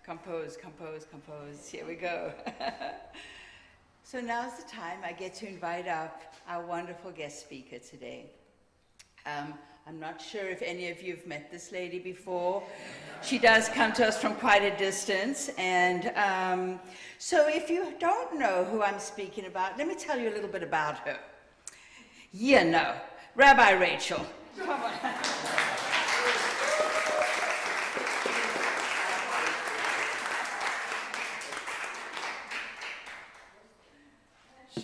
Compose, compose, compose. Here we go. So now's the time I get to invite up our wonderful guest speaker today. I'm not sure if any of you have met this lady before. She does come to us from quite a distance. And so if you don't know who I'm speaking about, let me tell you a little bit about her. You know, Rabbi Rachel. Come on.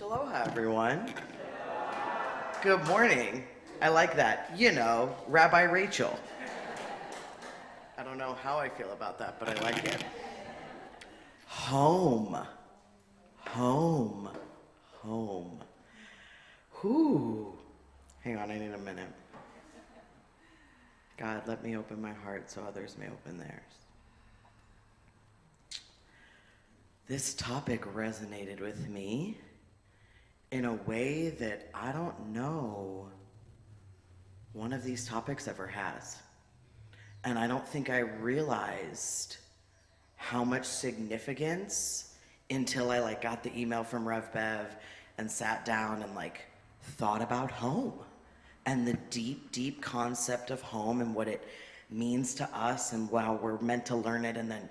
Aloha, everyone. Good morning. I like that. You know, Rabbi Rachel. I don't know how I feel about that, but I like it. Home. Home. Home. Whew. Hang on, I need a minute. God, let me open my heart so others may open theirs. This topic resonated with me in a way that I don't know one of these topics ever has. And I don't think I realized how much significance until I got the email from Rev Bev and sat down and thought about home and the deep, deep concept of home and what it means to us and how we're meant to learn it, and then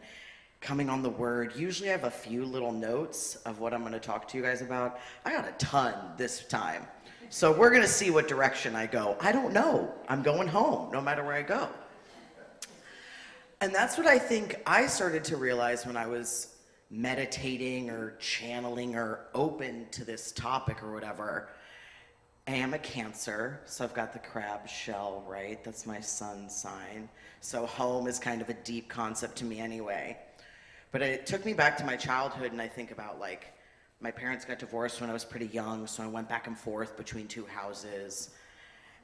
coming on the word. Usually I have a few little notes of what I'm going to talk to you guys about. I got a ton this time. So we're going to see what direction I go. I don't know. I'm going home no matter where I go. And that's what I think I started to realize when I was meditating or channeling or open to this topic or whatever. I am a Cancer, so I've got the crab shell, right? That's my sun sign. So home is kind of a deep concept to me anyway. But it took me back to my childhood, and I think about my parents got divorced when I was pretty young, so I went back and forth between two houses.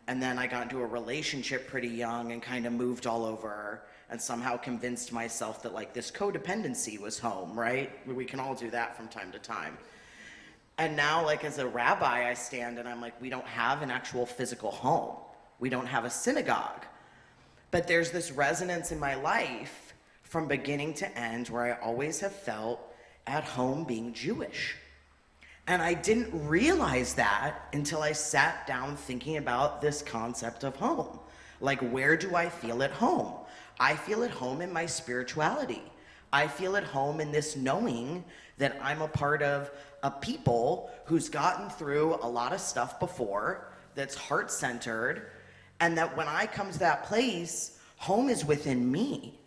And then I got into a relationship pretty young and kind of moved all over and somehow convinced myself that this codependency was home, right? We can all do that from time to time. And now as a rabbi, I stand and I'm we don't have an actual physical home. We don't have a synagogue. But there's this resonance in my life from beginning to end where I always have felt at home being Jewish. And I didn't realize that until I sat down thinking about this concept of home. Where do I feel at home? I feel at home in my spirituality. I feel at home in this knowing that I'm a part of a people who's gotten through a lot of stuff before, that's heart-centered, and that when I come to that place, home is within me.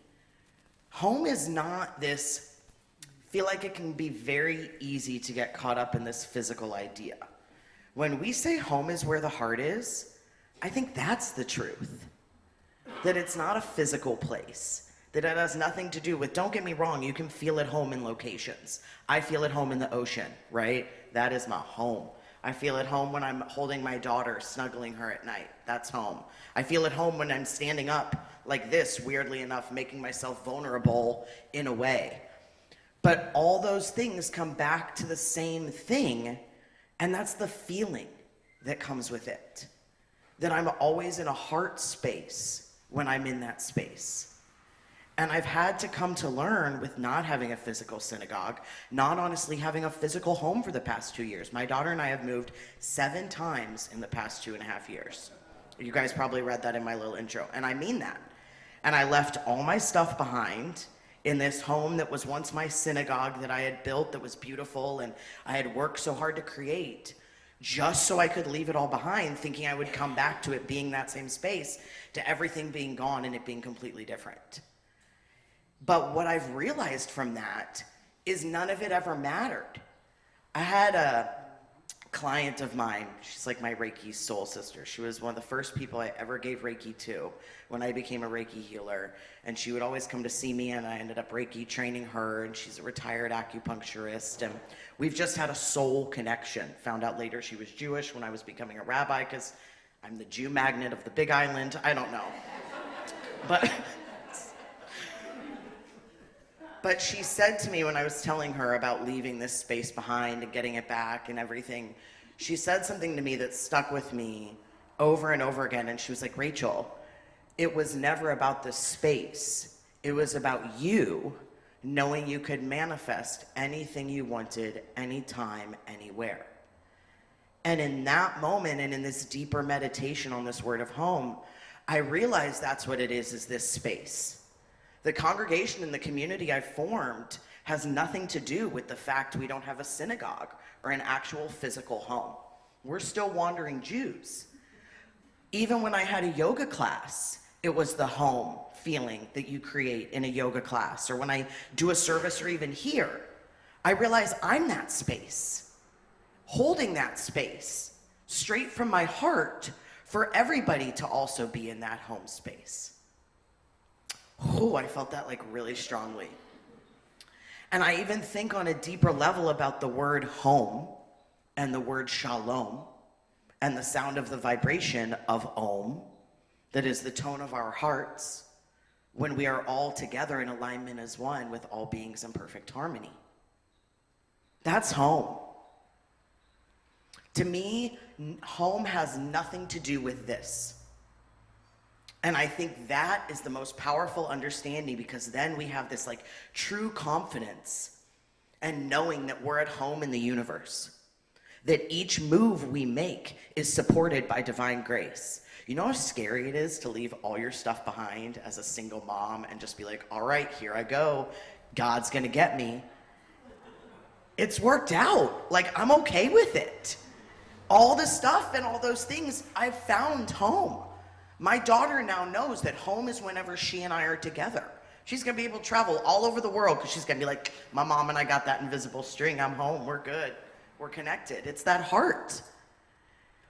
Home is not this, I feel like it can be very easy to get caught up in this physical idea. When we say home is where the heart is, I think that's the truth. That it's not a physical place. That it has nothing to do with, don't get me wrong, you can feel at home in locations. I feel at home in the ocean, right? That is my home. I feel at home when I'm holding my daughter, snuggling her at night. That's home. I feel at home when I'm standing up like this, weirdly enough, making myself vulnerable in a way. But all those things come back to the same thing, and that's the feeling that comes with it. That I'm always in a heart space when I'm in that space. And I've had to come to learn with not having a physical synagogue, not honestly having a physical home for the past 2 years. My daughter and I have moved 7 times in the past 2.5 years. You guys probably read that in my little intro, and I mean that. And I left all my stuff behind in this home that was once my synagogue that I had built, that was beautiful, and I had worked so hard to create, just so I could leave it all behind, thinking I would come back to it being that same space, to everything being gone and it being completely different. But what I've realized from that is none of it ever mattered. I had a client of mine, she's like my Reiki soul sister. She was one of the first people I ever gave Reiki to when I became a Reiki healer. And she would always come to see me, and I ended up Reiki training her, and she's a retired acupuncturist. And we've just had a soul connection. Found out later she was Jewish when I was becoming a rabbi, because I'm the Jew magnet of the Big Island. I don't know. But she said to me when I was telling her about leaving this space behind and getting it back and everything, she said something to me that stuck with me over and over again. And she was like, Rachel, it was never about the space. It was about you knowing you could manifest anything you wanted, anytime, anywhere. And in that moment, and in this deeper meditation on this word of home, I realized that's what it is this space. The congregation and the community I've formed has nothing to do with the fact we don't have a synagogue or an actual physical home. We're still wandering Jews. Even when I had a yoga class, it was the home feeling that you create in a yoga class, or when I do a service, or even here, I realize I'm that space, holding that space straight from my heart for everybody to also be in that home space. Oh, I felt that like really strongly. And I even think on a deeper level about the word home and the word shalom and the sound of the vibration of Om, that is the tone of our hearts when we are all together in alignment as one with all beings in perfect harmony. That's home. To me, home has nothing to do with this. And I think that is the most powerful understanding, because then we have this like true confidence and knowing that we're at home in the universe, that each move we make is supported by divine grace. You know how scary it is to leave all your stuff behind as a single mom and just be like, all right, here I go. God's gonna get me. It's worked out. Like, I'm okay with it. All the stuff and all those things, I've found home. My daughter now knows that home is whenever she and I are together. She's gonna be able to travel all over the world because she's gonna be like, my mom and I got that invisible string. I'm home, we're good, we're connected. It's that heart.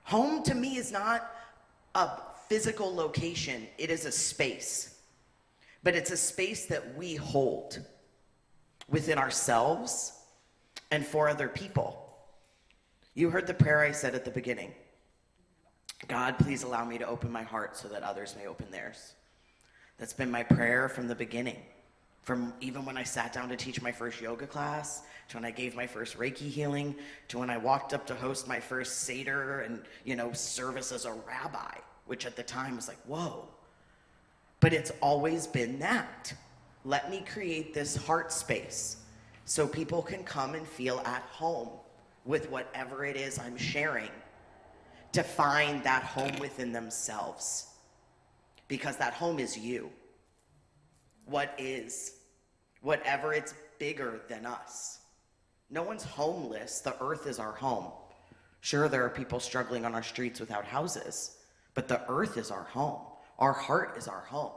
Home to me is not a physical location, it is a space. But it's a space that we hold within ourselves and for other people. You heard the prayer I said at the beginning. God, please allow me to open my heart so that others may open theirs. That's been my prayer from the beginning. From even when I sat down to teach my first yoga class, to when I gave my first Reiki healing, to when I walked up to host my first Seder and, service as a rabbi, which at the time was like, whoa. But it's always been that. Let me create this heart space so people can come and feel at home with whatever it is I'm sharing, to find that home within themselves. Because that home is you. What is? Whatever it's bigger than us. No one's homeless. The earth is our home. Sure, there are people struggling on our streets without houses, but the earth is our home. Our heart is our home.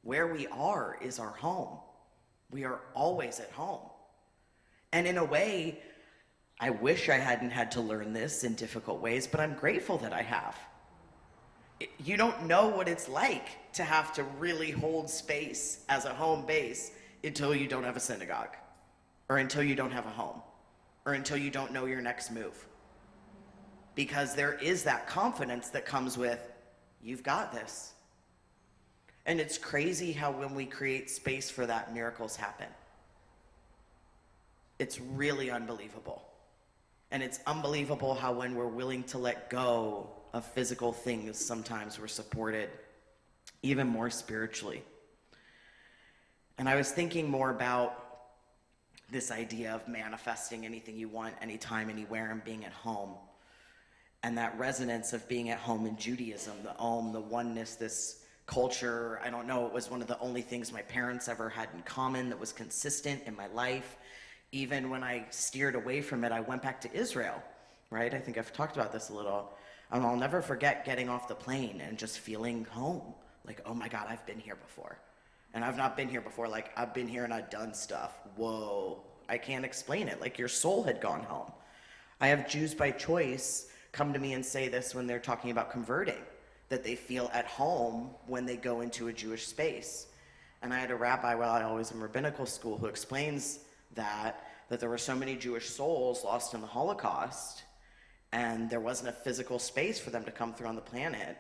Where we are is our home. We are always at home. And in a way, I wish I hadn't had to learn this in difficult ways, but I'm grateful that I have. You don't know what it's like to have to really hold space as a home base until you don't have a synagogue, or until you don't have a home, or until you don't know your next move. Because there is that confidence that comes with, you've got this. And it's crazy how when we create space for that, miracles happen. It's really unbelievable. And it's unbelievable how when we're willing to let go of physical things, sometimes we're supported even more spiritually. And I was thinking more about this idea of manifesting anything you want, anytime, anywhere, and being at home. And that resonance of being at home in Judaism, the Om, the oneness, this culture. I don't know, it was one of the only things my parents ever had in common that was consistent in my life. Even when I steered away from it, I went back to Israel, right? I think I've talked about this a little. And I'll never forget getting off the plane and just feeling home. Like, oh my God, I've been here before. And I've not been here before, like I've been here and I've done stuff. Whoa, I can't explain it. Like your soul had gone home. I have Jews by choice come to me and say this when they're talking about converting, that they feel at home when they go into a Jewish space. And I had a rabbi while I was in rabbinical school who explains that there were so many Jewish souls lost in the Holocaust, and there wasn't a physical space for them to come through on the planet,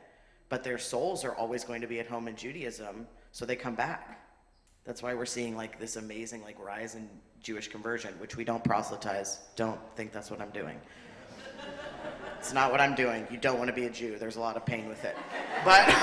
but their souls are always going to be at home in Judaism, so they come back. That's why we're seeing like this amazing like rise in Jewish conversion, which we don't proselytize. Don't think that's what I'm doing. It's not what I'm doing. You don't want to be a Jew. There's a lot of pain with it. But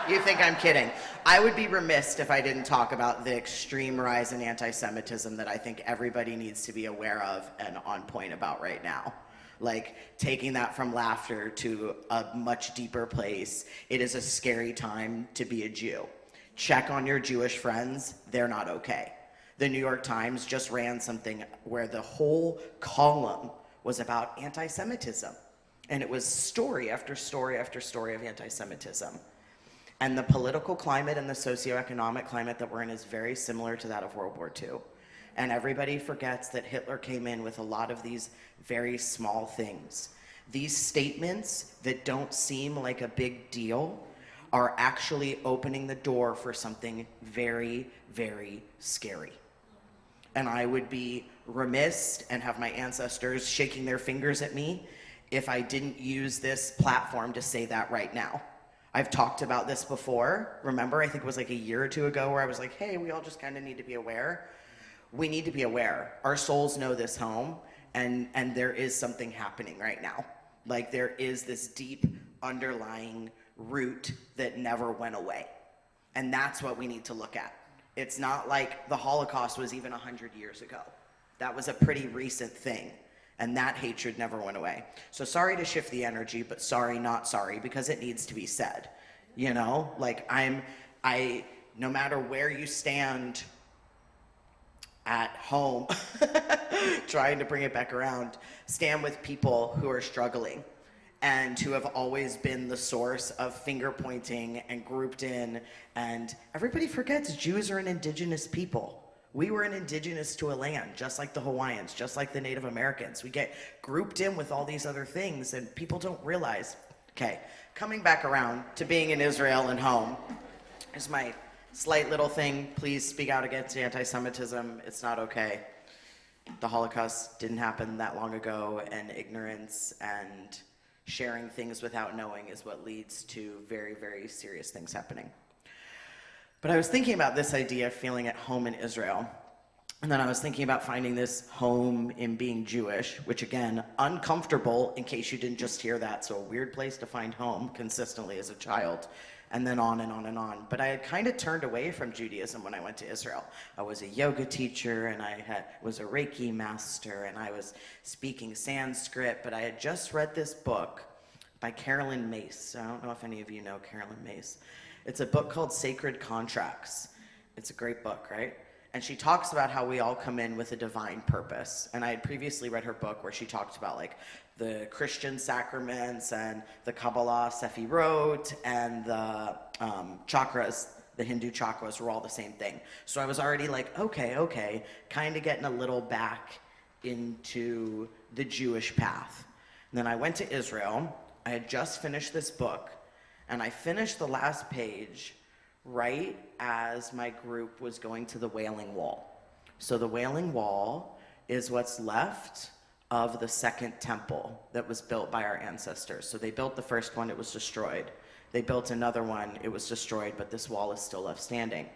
You think I'm kidding. I would be remiss if I didn't talk about the extreme rise in anti-Semitism that I think everybody needs to be aware of and on point about right now. Like, taking that from laughter to a much deeper place, it is a scary time to be a Jew. Check on your Jewish friends, they're not okay. The New York Times just ran something where the whole column was about anti-Semitism. And it was story after story after story of anti-Semitism. And the political climate and the socioeconomic climate that we're in is very similar to that of World War II. And everybody forgets that Hitler came in with a lot of these very small things. These statements that don't seem like a big deal are actually opening the door for something very, very scary. And I would be remiss and have my ancestors shaking their fingers at me if I didn't use this platform to say that right now. I've talked about this before. Remember, I think it was like a year or two ago where I was like, hey, we all just kind of need to be aware. We need to be aware. Our souls know this home, and there is something happening right now. Like, there is this deep underlying root that never went away. And that's what we need to look at. It's not like the Holocaust was even 100 years ago. That was a pretty recent thing. And that hatred never went away. So sorry to shift the energy, but sorry, not sorry, because it needs to be said. You know, like no matter where you stand at home, trying to bring it back around, stand with people who are struggling and who have always been the source of finger pointing and grouped in. And everybody forgets Jews are an indigenous people. We were an indigenous to a land, just like the Hawaiians, just like the Native Americans. We get grouped in with all these other things, and people don't realize. Okay, coming back around to being in Israel and home is my slight little thing. Please speak out against anti-Semitism. It's not okay. The Holocaust didn't happen that long ago, and ignorance and sharing things without knowing is what leads to very, very serious things happening. But I was thinking about this idea of feeling at home in Israel. And then I was thinking about finding this home in being Jewish, which again, uncomfortable in case you didn't just hear that. So a weird place to find home consistently as a child, and then on and on and on. But I had kind of turned away from Judaism when I went to Israel. I was a yoga teacher, and I was a Reiki master, and I was speaking Sanskrit, but I had just read this book by Carolyn Mace. I don't know if any of you know Carolyn Mace. It's a book called Sacred Contracts. It's a great book, right? And she talks about how we all come in with a divine purpose. And I had previously read her book where she talked about like the Christian sacraments and the Kabbalah Sefirot and the chakras, the Hindu chakras were all the same thing. So I was already like, okay, kind of getting a little back into the Jewish path. And then I went to Israel. I had just finished this book. And I finished the last page right as my group was going to the Wailing Wall. So the Wailing Wall is what's left of the second temple that was built by our ancestors. So they built the first one, it was destroyed. They built another one, it was destroyed, but this wall is still left standing.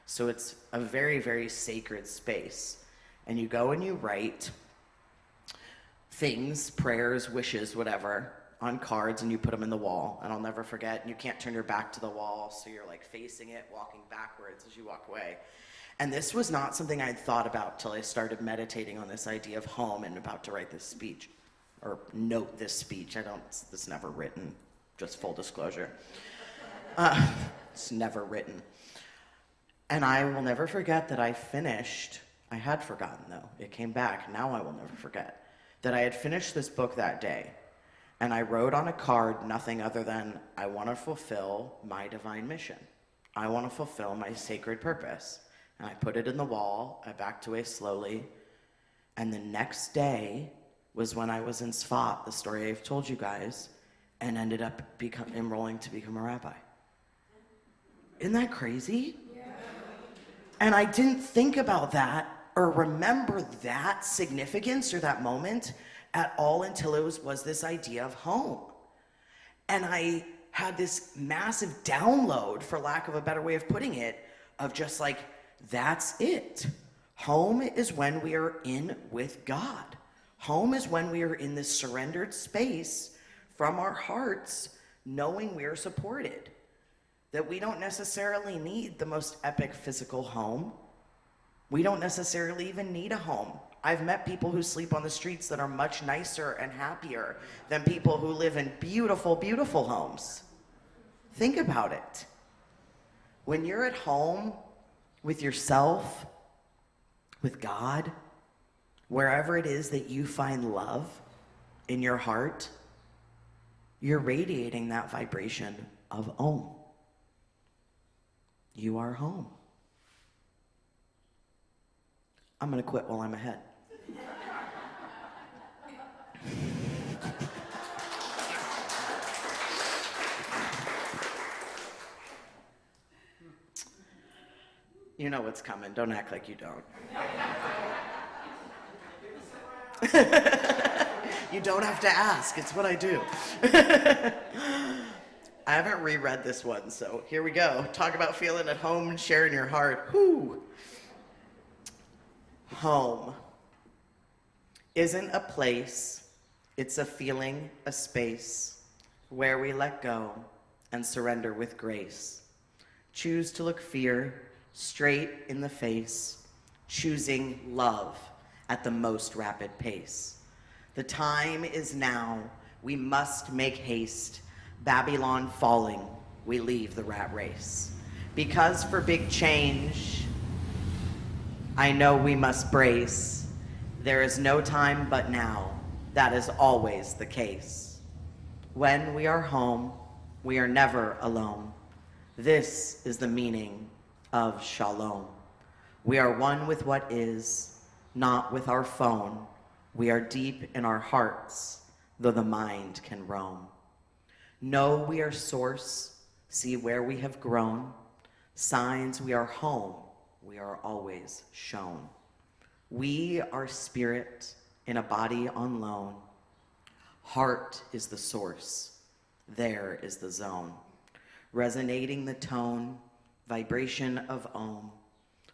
So it's a very, very sacred space. And you go and you write things, prayers, wishes, whatever, on cards, and you put them in the wall. And I'll never forget, and you can't turn your back to the wall, so you're like facing it, walking backwards as you walk away. And this was not something I'd thought about till I started meditating on this idea of home and about to write this speech, or note this speech. It's never written, just full disclosure. It's never written. And I will never forget that I had forgotten though, it came back, now I will never forget, that I had finished this book that day. And I wrote on a card nothing other than, I want to fulfill my divine mission. I want to fulfill my sacred purpose. And I put it in the wall, I backed away slowly, and the next day was when I was in Sfat, the story I've told you guys, and ended up enrolling to become a rabbi. Isn't that crazy? Yeah. And I didn't think about that or remember that significance or that moment at all until it was this idea of home. And I had this massive download, for lack of a better way of putting it, of just like, that's it. Home is when we are in with God. Home is when we are in this surrendered space from our hearts, knowing we are supported. that we don't necessarily need the most epic physical home. We don't necessarily even need a home. I've met people who sleep on the streets that are much nicer and happier than people who live in beautiful, beautiful homes. Think about it. When you're at home with yourself, with God, wherever it is that you find love in your heart, you're radiating that vibration of home. You are home. I'm going to quit while I'm ahead. You know what's coming. Don't act like you don't. You don't have to ask. It's what I do. I haven't reread this one, so here we go. Talk about feeling at home and sharing your heart. Whew. Home isn't a place. It's a feeling, a space where we let go and surrender with grace. Choose to look fear straight in the face, choosing love at the most rapid pace. The time is now, we must make haste. Babylon falling, we leave the rat race. Because for big change, I know we must brace. There is no time but now, that is always the case. When we are home, we are never alone. This is the meaning of shalom. We are one with what is, not with our phone. We are deep in our hearts, though the mind can roam. Know we are source, see where we have grown. Signs we are home, we are always shown. We are spirit in a body on loan. Heart is the source, there is the zone. Resonating the tone, vibration of Om,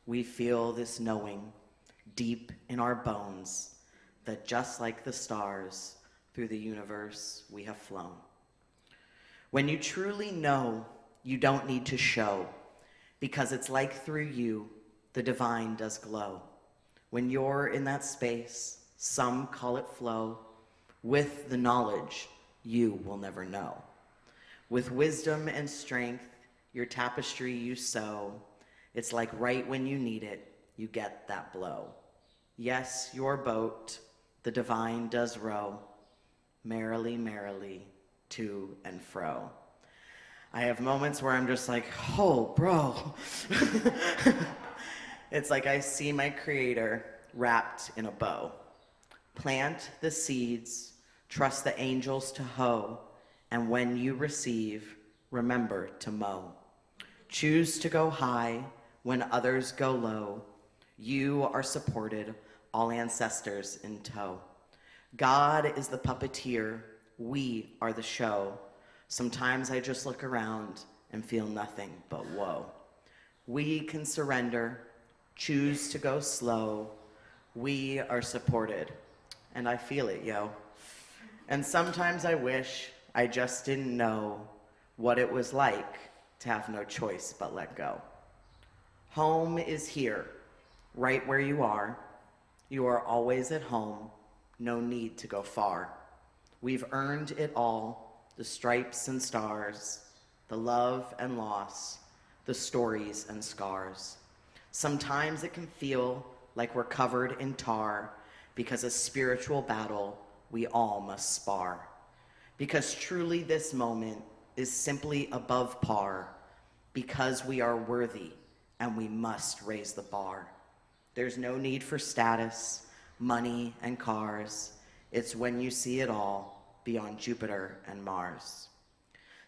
we feel this knowing deep in our bones that just like the stars through the universe we have flown. When you truly know, you don't need to show, because it's like through you the divine does glow. When you're in that space, some call it flow, with the knowledge you will never know. With wisdom and strength, your tapestry you sew, it's like right when you need it, you get that blow. Yes, your boat, the divine does row, merrily, merrily, to and fro. I have moments where I'm just like, oh, bro. It's like I see my creator wrapped in a bow. Plant the seeds, trust the angels to hoe, and when you receive, remember to mow. Choose to go high when others go low. You are supported, all ancestors in tow. God is the puppeteer, we are the show. Sometimes I just look around and feel nothing but woe. We can surrender, choose to go slow. We are supported, and I feel it, yo. And sometimes I wish I just didn't know what it was like to have no choice but let go. Home is here, right where you are. You are always at home, no need to go far. We've earned it all, the stripes and stars, the love and loss, the stories and scars. Sometimes it can feel like we're covered in tar because a spiritual battle we all must spar. Because truly this moment is simply above par, because we are worthy and we must raise the bar. There's no need for status, money, and cars. It's when you see it all beyond Jupiter and Mars.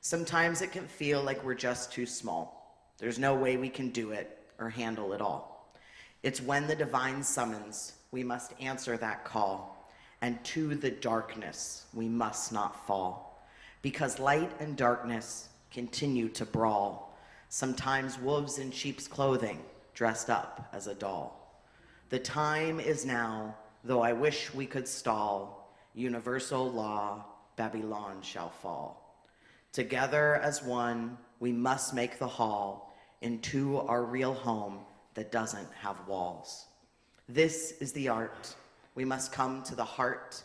Sometimes it can feel like we're just too small. There's no way we can do it or handle it all. It's when the divine summons, we must answer that call, and to the darkness we must not fall. Because light and darkness continue to brawl, sometimes wolves in sheep's clothing dressed up as a doll. The time is now, though I wish we could stall, universal law, Babylon shall fall. Together as one, we must make the hall into our real home that doesn't have walls. This is the art. We must come to the heart,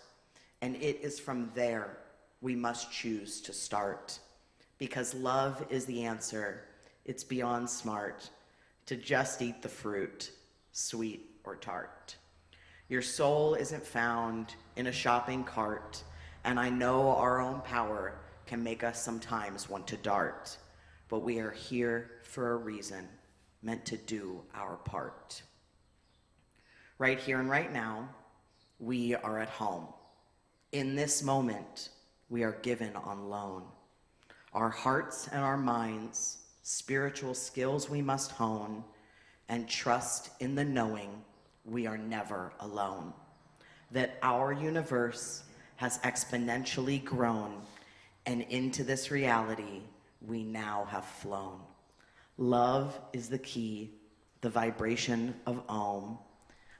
and it is from there we must choose to start. Because love is the answer. It's beyond smart to just eat the fruit, sweet or tart. Your soul isn't found in a shopping cart, and I know our own power can make us sometimes want to dart, but we are here for a reason, meant to do our part. Right here and right now, we are at home. In this moment, we are given on loan. Our hearts and our minds, spiritual skills we must hone, and trust in the knowing we are never alone. That our universe has exponentially grown, and into this reality we now have flown. Love is the key, the vibration of Om,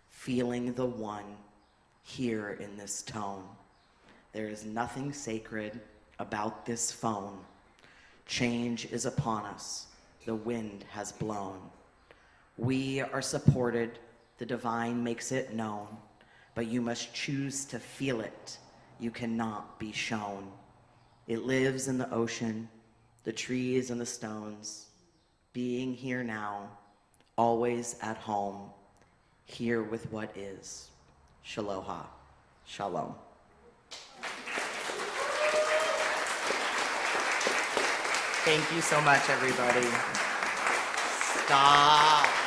feeling the one here in this tone. There is nothing sacred about this phone. Change is upon us, the wind has blown. We are supported, the divine makes it known, but you must choose to feel it. You cannot be shown. It lives in the ocean, the trees and the stones, being here now, always at home, here with what is. Shaloha. Shalom. Thank you so much, everybody. Stop.